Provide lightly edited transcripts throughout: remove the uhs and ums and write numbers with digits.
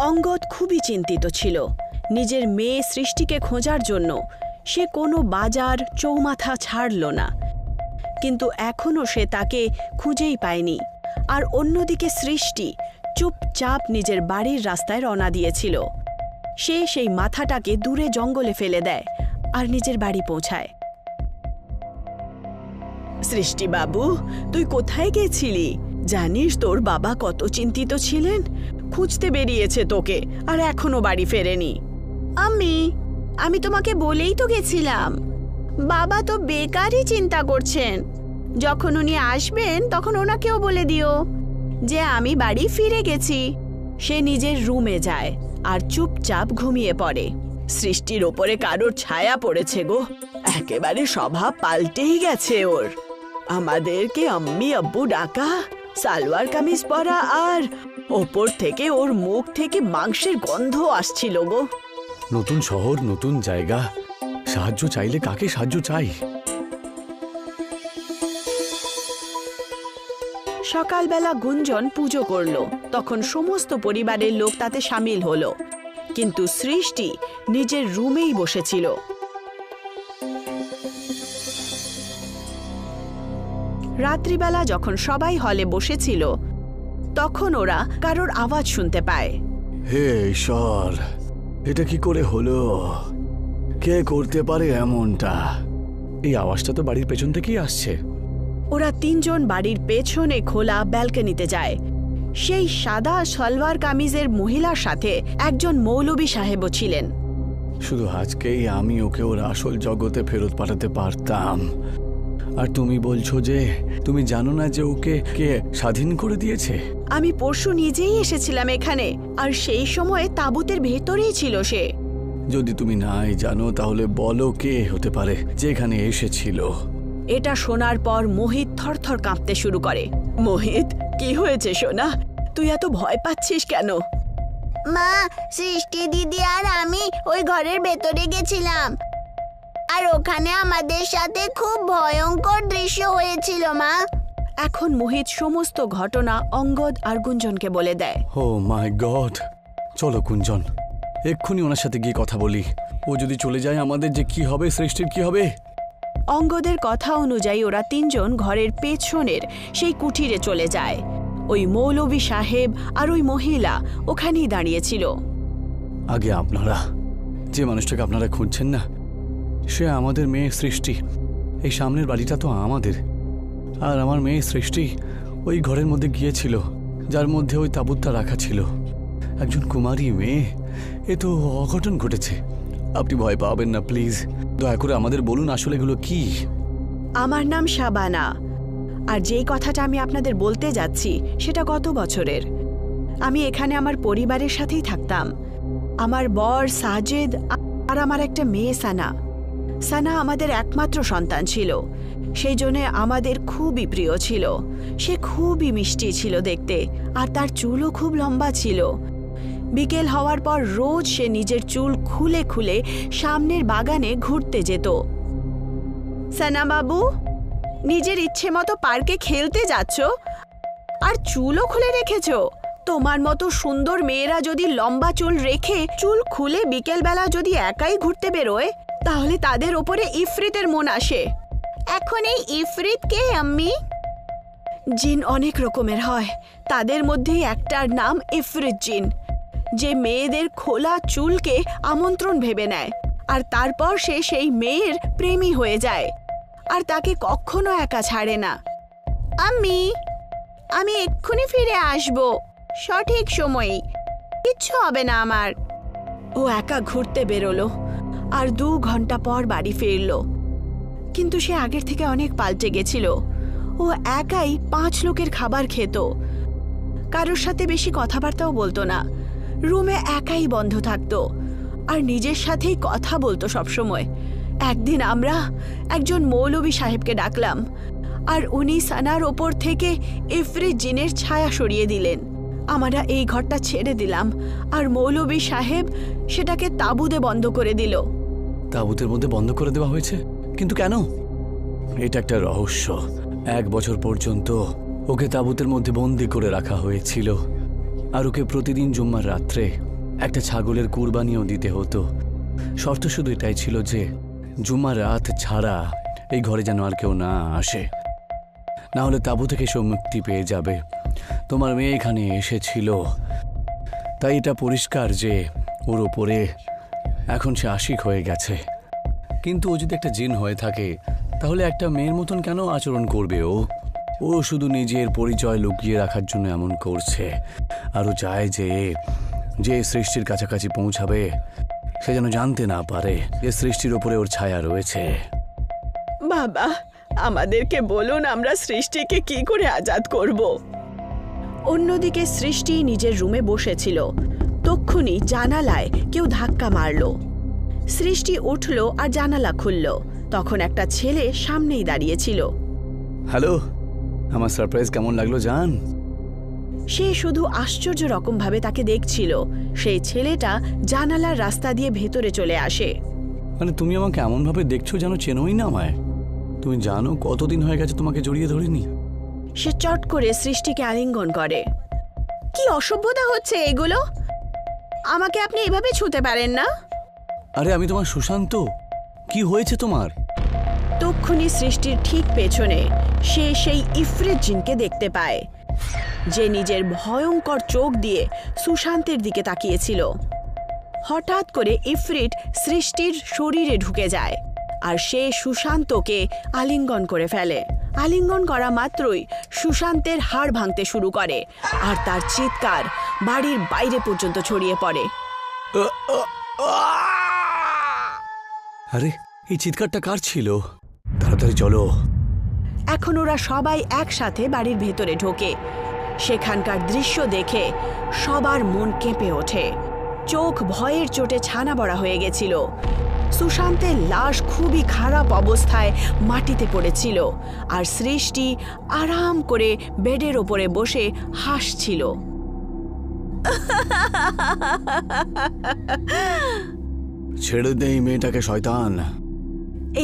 অঙ্গদ খুবই চিন্তিত ছিল। নিজের মেয়ে সৃষ্টিকে খোঁজার জন্য সে কোনো বাজার চৌমাথা ছাড়ল না, কিন্তু এখনও সে তাকে খুঁজেই পায়নি। আর অন্যদিকে সৃষ্টি চুপচাপ নিজের বাড়ির রাস্তায় রওনা দিয়েছিল। সে সেই মাথাটাকে দূরে জঙ্গলে ফেলে দেয় আর নিজের বাড়ি পৌঁছায়। সৃষ্টি বাবু, তুই কোথায় গেছিলি? জানিস তোর বাবা কত চিন্তিত ছিলেন। খুঁজতে বেরিয়েছে তোকে, আর এখনো বাড়ি ফেরেনি। আমি তোমাকে বলেই তো গেছিলাম, বাবা তো বেকারই চিন্তা করছেন। যখন উনি আসবেন তখন ওনাকেও বলে দিও যে আমি বাড়ি ফিরে গেছি। সে নিজের রুমে যায় আর চুপচাপ ঘুমিয়ে পড়ে। সৃষ্টির ওপরে কারোর ছায়া পড়েছে গো, একেবারে স্বভাব পাল্টেই গেছে ওর। আমাদেরকে আম্মি আব্বু ডাকা, সালোয়ার কামিজ পরা, আর ওপর থেকে ওর মুখ থেকে মাংসের গন্ধ আসছিল গো। নতুন শহর, নতুন জায়গা, সাহায্য চাইলে কাকে সাহায্য চাই? সকালবেলা গুঞ্জন পুজো করল, তখন সমস্ত পরিবারের লোক তাতে সামিল হলো, কিন্তু সৃষ্টি নিজের রুমেই বসেছিল। রাত্রিবেলা যখন সবাই হলে বসেছিল তখন ওরা কারোর আওয়াজ শুনতে পায়। হে ঈশ্বর, এটা কি করে হলো? কে করতে পারে এমনটা? এই আওয়াজটা তো বাড়ির পেছন থেকেই আসছে। ওরা তিনজন বাড়ির পেছনে খোলা ব্যালকনিতে যায়। সেই সাদা সালোয়ার কামিজের মহিলার সাথে একজন মৌলবী সাহেবও ছিলেন। শুধু আজকেই আমি ওকে ওর আসল জগতে ফেরত পাঠাতে পারতাম। আর তুমি বলছো যে তুমি জানো না যে ওকে কে স্বাধীন করে দিয়েছে? আমি পরশু নিজেই এসেছিলাম এখানে, আর সেই সময় তাঁবুতের ভেতরেই ছিল সে। যদি তুমি নাই জানো তাহলে বলো কে হতে পারে যে এখানে এসেছিল। এটা শোনার পর মোহিত থরথর কাঁপতে শুরু করে। মোহিত, কি হয়েছে সোনা? তুই এত ভয় পাচ্ছিস কেন? মা, সৃষ্টি দিদি আর আমি ওই ঘরের ভেতরে গেছিলাম, আর ওখানে আমাদের সাথে খুব ভয়ঙ্কর দৃশ্য হয়েছিল মা। এখন মোহিত সমস্ত ঘটনা অঙ্গদ আর গুঞ্জনকে বলে দেয়। ও মাই গড! চলো গুঞ্জন, এক্ষুনি ওনার সাথে গিয়ে কথা বলি। ও যদি চলে যায় আমাদের যে কি হবে, সৃষ্টির কি হবে? অঙ্গদের কথা অনুযায়ী ওরা তিনজন ঘরের পেছনের সেই কুঠিরে চলে যায়। ওই মৌলবী সাহেব আর ওই মহিলা ওখানেই দাঁড়িয়েছিল। আগে আপনারা, যে মানুষটাকে আপনারা খুঁজছেন না, সে আমাদের মেয়ে সৃষ্টি। এই সামনের বাড়িটা তো আমাদের, আর আমার মেয়ে সৃষ্টি ওই ঘরের মধ্যে গিয়েছিল যার মধ্যে ওই তাঁবুতটা রাখা ছিল। একজন কুমারী মেয়ে, এ তো অঘটন ঘটেছে। আপনি ভয় পাবেন না প্লিজ, দয়া করে আমাদের বলুন আসলে এগুলো কি। আমার নাম শাবানা, আর যেই কথাটা আমি আপনাদের বলতে যাচ্ছি সেটা গত বছরের। আমি এখানে আমার পরিবারের সাথেই থাকতাম। আমার বর সাজেদ আর আমার একটা মেয়ে সানা। সানা আমাদের একমাত্র সন্তান ছিল, সেই জন্য আমাদের খুবই প্রিয় ছিল। সে খুবই মিষ্টি ছিল দেখতে, আর তার চুলও খুব লম্বা ছিল। বিকেল হওয়ার পর রোজ সে নিজের চুল খুলে খুলে সামনের বাগানে ঘুরতে যেত। সানা বাবু, নিজের ইচ্ছে মতো পার্কে খেলতে যাচ্ছ আর চুলও খুলে রেখেছ? তোমার মতো সুন্দর মেয়েরা যদি লম্বা চুল রেখে চুল খুলে বিকেলবেলা যদি একাই ঘুরতে বেরোয়, তাহলে তাদের ওপরে ইফরিতের মন আসে। এখন এই ইফরিত কে আম্মি? জিন অনেক রকমের হয়, তাদের মধ্যেই একটার নাম ইফরিত জিন, যে মেয়েদের খোলা চুলকে আমন্ত্রণ ভেবে নেয়, আর তারপর সে সেই মেয়ের প্রেমী হয়ে যায়, আর তাকে কখনো একা ছাড়ে না। আম্মি, আমি এক্ষুনি ফিরে আসব সঠিক সময়ে, কিচ্ছু হবে না আমার। ও একা ঘুরতে বেরোলো আর 2 ঘন্টা পর বাড়ি ফিরল, কিন্তু সে আগের থেকে অনেক পাল্টে গেছিল। ও একাই 5 লোকের খাবার খেত, কারোর সাথে বেশি কথাবার্তাও বলতো না। রুমে একাই বন্ধ থাকতো আর নিজের সাথেই কথা বলতো সবসময়। একদিন আমরা একজন মৌলবী সাহেবকে ডাকলাম, আর উনি সানার ওপর থেকে ইফরিত জিনের ছায়া সরিয়ে দিলেন। আমরা এই ঘরটা ছেড়ে দিলাম, আর মৌলবী সাহেব সেটাকে তাঁবুতে বন্ধ করে দিল। তাঁবুতের মধ্যে বন্ধ করে দেওয়া হয়েছে? কিন্তু কেন? এটা একটা রহস্য। 1 বছর পর্যন্ত ওকে তাঁবুতের মধ্যে বন্দি করে রাখা হয়েছিল, আর ওকে প্রতিদিন জুম্মার রাত্রে একটা ছাগলের কুরবানিও দিতে হতো। শর্ত শুধু এটাই ছিল যে জুমার রাত ছাড়া এই ঘরে যেন আর কেউ না আসে, না হলে তাঁবু থেকে সে মুক্তি পেয়ে যাবে। তোমার মেয়ে এখানে এসেছিল, তাই এটা পরিষ্কার যে ওর ওপরে এখন সে আশিক হয়ে গেছে। কিন্তু ও যদি একটা জিন হয়ে থাকে তাহলে একটা মেয়ের মতন কেন আচরণ করবে? ও শুধু নিজের পরিচয় লুকিয়ে রাখার জন্য এমন করছে। আর ও চায় যে সৃষ্টির কাছাকাছি পৌঁছাবে সে যেন জানতে না পারে যে সৃষ্টির ওপরে ওর ছায়া রয়েছে। বাবা, আমাদেরকে বলুন আমরা সৃষ্টিকে কি করে আজাদ করব। অন্যদিকে সৃষ্টি নিজের রুমে বসেছিল। তক্ষুনি জানালায় কেউ ধাক্কা মারল। সৃষ্টি উঠল আর জানালা খুলল। তখন একটা ছেলে সামনেই দাঁড়িয়েছিল। হ্যালো, আমার সারপ্রাইজ কেমন লাগলো জান? সে শুধু আশ্চর্য রকমভাবে তাকে দেখছিল। সেই ছেলেটা জানালার রাস্তা দিয়ে ভেতরে চলে আসে। মানে তুমি আমাকে এমনভাবে দেখছো যেন চেনোই না আমায়। তুমি জানো কতদিন হয়ে গেছে তোমাকে জড়িয়ে ধরিনি। সে চট করে সৃষ্টিকে আলিঙ্গন করে। কি অসভ্যতা হচ্ছে এগুলো? আমাকে আপনি এভাবে ছুঁতে পারেন না। আরে আমি তোমার সুশান্ত। কি হয়েছে তোমার? তক্ষুনি সৃষ্টির ঠিক পেছনে সে সেই ইফরিত জিনকে দেখতে পায়, যে নিজের ভয়ঙ্কর চোখ দিয়ে সুশান্তের দিকে তাকিয়েছিল। হঠাৎ করে ইফরিত সৃষ্টির শরীরে ঢুকে যায় আর সে সুশান্তকে আলিঙ্গন করে ফেলে। আলিঙ্গন করা মাত্রই সুশান্তের হাড় ভাঙতে শুরু করে আর তার চিৎকার বাড়ির বাইরে পর্যন্ত ছড়িয়ে পড়ে। আরে এই চিৎকারটা কার ছিল? তাড়াতাড়ি চলো। এখন ওরা সবাই একসাথে বাড়ির ভেতরে ঢোকে। সেখানকার দৃশ্য দেখে সবার মন কেঁপে ওঠে। চোখ ভয়ের চোটে ছানা বড়া হয়ে গেছিল। সুশান্তের লাশ খুবই খারাপ অবস্থায় মাটিতে পড়েছিল আর সৃষ্টি আরাম করে বেডের ওপরে বসে হাসছিল। ছেড়ে দে এই মেয়েটাকে শয়তান।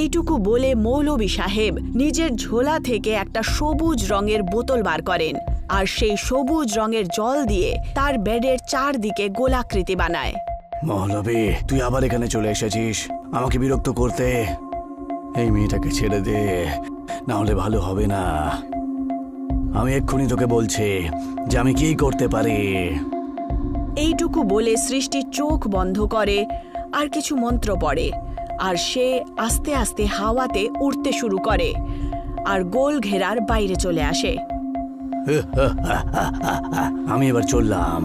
এইটুকু বলে মৌলভী সাহেব নিজের ঝোলা থেকে একটা সবুজ রঙের বোতল বার করেন আর সেই সবুজ রঙের জল দিয়ে তার বেডের চারদিকে গোলাকৃতি বানায়। মৌলভী, তুই আবার এখানে চলে এসেছিস আমাকে বিরক্ত করতে। এই মেয়েটাকে ছেড়ে দে, না হলে ভালো হবে না। আমি এক্ষুনি তোকে বলছি যে আমি কি করতে পারি। এইটুকু বলে সৃষ্টি চোখ বন্ধ করে আর কিছু মন্ত্র পড়ে আর সে আস্তে আস্তে হাওয়াতে উড়তে শুরু করে আর গোল ঘেরার বাইরে চলে আসে। আমি এবার চললাম।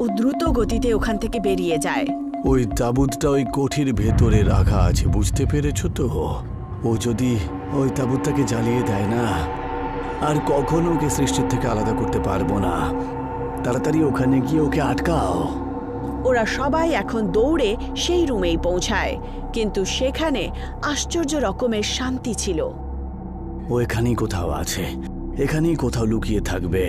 ও দ্রুত গতিতে ওখান থেকে বেরিয়ে যায়। ওই তাবুতটা ওই কোঠির ভেতরে রাখা আছে, বুঝতে পেরেছ তো? ও যদি ওই তাবুতটাকে জ্বালিয়ে দেয় না, আর কখনো ওকে সৃষ্টির থেকে আলাদা করতে পারবো না। তাড়াতাড়ি ওখানে গিয়ে ওকে আটকাও। ওরা সবাই এখন দৌড়ে সেই রুমেই পৌঁছায়, কিন্তু সেখানে আশ্চর্য রকমের শান্তি ছিল। ও এখানেই কোথাও আছে, এখানেই কোথাও লুকিয়ে থাকবে।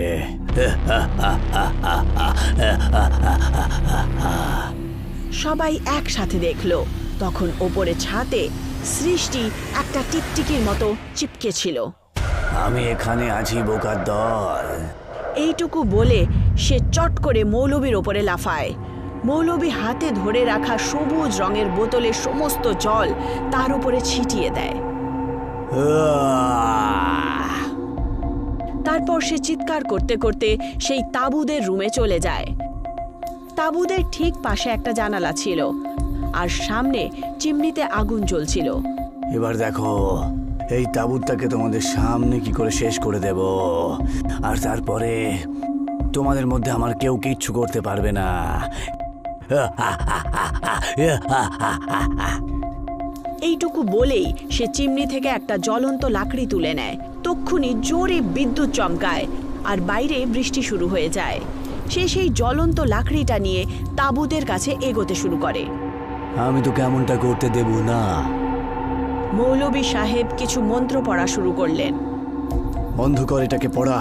সবাই একসাথে দেখল। তখন ওপরে ছাদে সৃষ্টি একটা টিকটিকির মতো চিপকে ছিল। আমি এখানে আছি বোকার দল। এইটুকু বলে সে চট করে মৌলভীর ওপরে লাফায়। মৌলভী হাতে ধরে রাখা সবুজ রঙের বোতলের সমস্ত জল তার উপরে ছিটিয়ে দেয়। তারপর সে চিৎকার করতে করতে সেই তাঁবুদের রুমে চলে যায়। তাঁবুদের ঠিক পাশে একটা জানালা ছিল আর সামনে চিমনিতে আগুন জ্বলছিল। এবার দেখো এই তাবুতটাকে তোমাদের সামনে কি করে শেষ করে দেব, আর তারপরে তোমাদের মধ্যে আমার কেউ কিচ্ছু করতে পারবে না। এইটুকু বলেই সে চিমনি থেকে একটা জ্বলন্ত লাকড়ি তুলে নেয়। তক্ষুনি জোরে বিদ্যুৎ চমকায় আর বাইরে বৃষ্টি শুরু হয়ে যায়। সে সেই জ্বলন্ত লাকড়িটা নিয়ে তাঁবুদের কাছে এগোতে শুরু করে। আমি তো কেমনটা করতে দেব না। মৌলভী সাহেব কিছু মন্ত্র পড়া শুরু করলেন। বন্ধ কর এটাকে পড়া।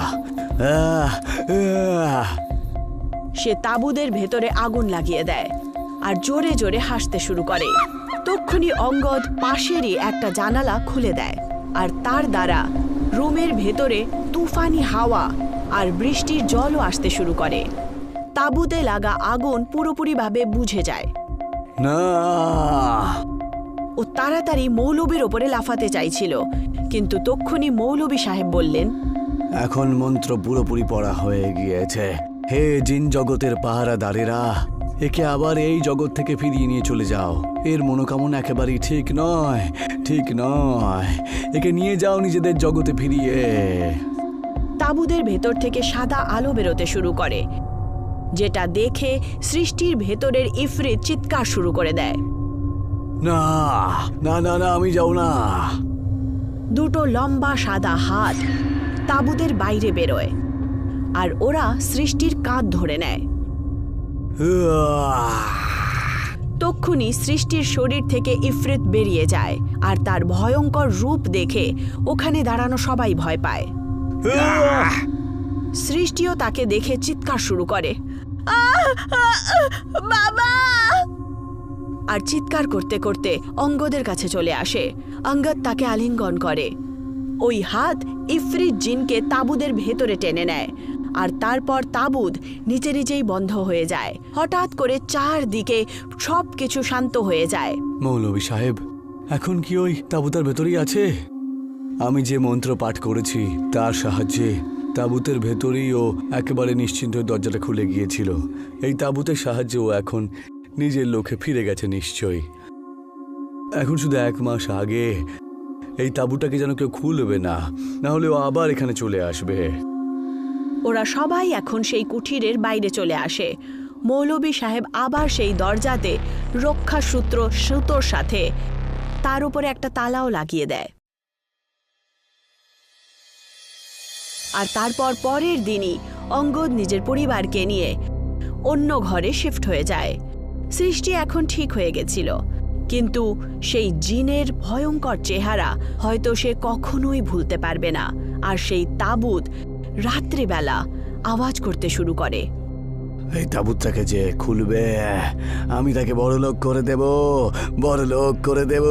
সে তাঁবুদের ভেতরে আগুন লাগিয়ে দেয় আর জোরে জোরে হাসতে শুরু করে। তক্ষুনি অঙ্গদ পাশেরই একটা জানালা খুলে দেয় আর তার দ্বারা রুমের ভেতরে তুফানি হাওয়া আর বৃষ্টির জলও আসতে শুরু করে। তাঁবুতে লাগা আগুন পুরোপুরিভাবে বুঝে যায়। না, ও তাড়াতাড়ি মৌলবীর ওপরে লাফাতে চাইছিল, কিন্তু তক্ষুনি মৌলবী সাহেব বললেন, এখন মন্ত্র পুরোপুরি পড়া হয়ে গিয়েছে। হে জিন জগতের পাহারাদারেরা, একে আবার এই জগৎ থেকে ফিরিয়ে নিয়ে চলে যাও। এর মনোকামনা একেবারেই ঠিক নয়, ঠিক নয়। একে নিয়ে যাও নিজেদের জগতে ফিরিয়ে। তাঁবুদের ভেতর থেকে সাদা আলো বেরোতে শুরু করে, যেটা দেখে সৃষ্টির ভেতরের ইফরিত চিৎকার শুরু করে দেয়। না না না না, আমি যাও না। দুটো লম্বা সাদা হাত তাঁবুদের বাইরে বেরোয়, আর ওরা সৃষ্টির কাঁধ ধরে নেয়। তক্ষুনি সৃষ্টির শরীর থেকে ইফরিত বেরিয়ে যায়, আর তার ভয়ঙ্কর রূপ দেখে ওখানে দাঁড়ানো সবাই ভয় পায়। সৃষ্টিও তাকে দেখে চিৎকার শুরু করে, বাবা! আর চিৎকার করতে করতে অঙ্গদের কাছে চলে আসে। অঙ্গদ তাকে আলিঙ্গন করে। ওই হাত ইফরিত জিনকে তাঁবুদের ভেতরে টেনে নেয়, আর তারপর তাঁবুদ নিজে নিজেই বন্ধ হয়ে যায়। হঠাৎ করে চারদিকে সবকিছু শান্ত হয়ে যায়। মৌলভী সাহেব, এখন কি ওই তাঁবুতার ভেতরেই আছে? আমি যে মন্ত্র পাঠ করেছি তার সাহায্যে তাঁবুতের ভেতরেই ও একেবারে নিশ্চিন্ত দরজাটা খুলে গিয়েছিল। এই তাঁবুতের সাহায্যে ও এখন নিজের লক্ষ্যে ফিরে গেছে নিশ্চয়ই। এখন শুধু 1 মাস আগে এই তাঁবুটাকে যেন কেউ খুলবে না, না হলে ও আবার এখানে চলে আসবে। ওরা সবাই এখন সেই কুঠিরের বাইরে চলে আসে। মৌলভী সাহেব আবার সেই দরজাতে রক্ষা সুতোর সাথে তার উপরে একটা তালাও লাগিয়ে দেয়। আর তারপর পরের দিনই অঙ্গদ নিজের পরিবারকে নিয়ে অন্য ঘরে শিফট হয়ে যায়। সৃষ্টি এখন ঠিক হয়ে গেছিল, কিন্তু সেই জিনের ভয়ঙ্কর চেহারা হয়তো সে কখনোই ভুলতে পারবে না। আর সেই তাঁবুত রাত্রিবেলা আওয়াজ করতে শুরু করে, এই তাঁবুতটাকে যে খুলবে আমি তাকে বড়লোক করে দেব, বড়লোক করে দেব।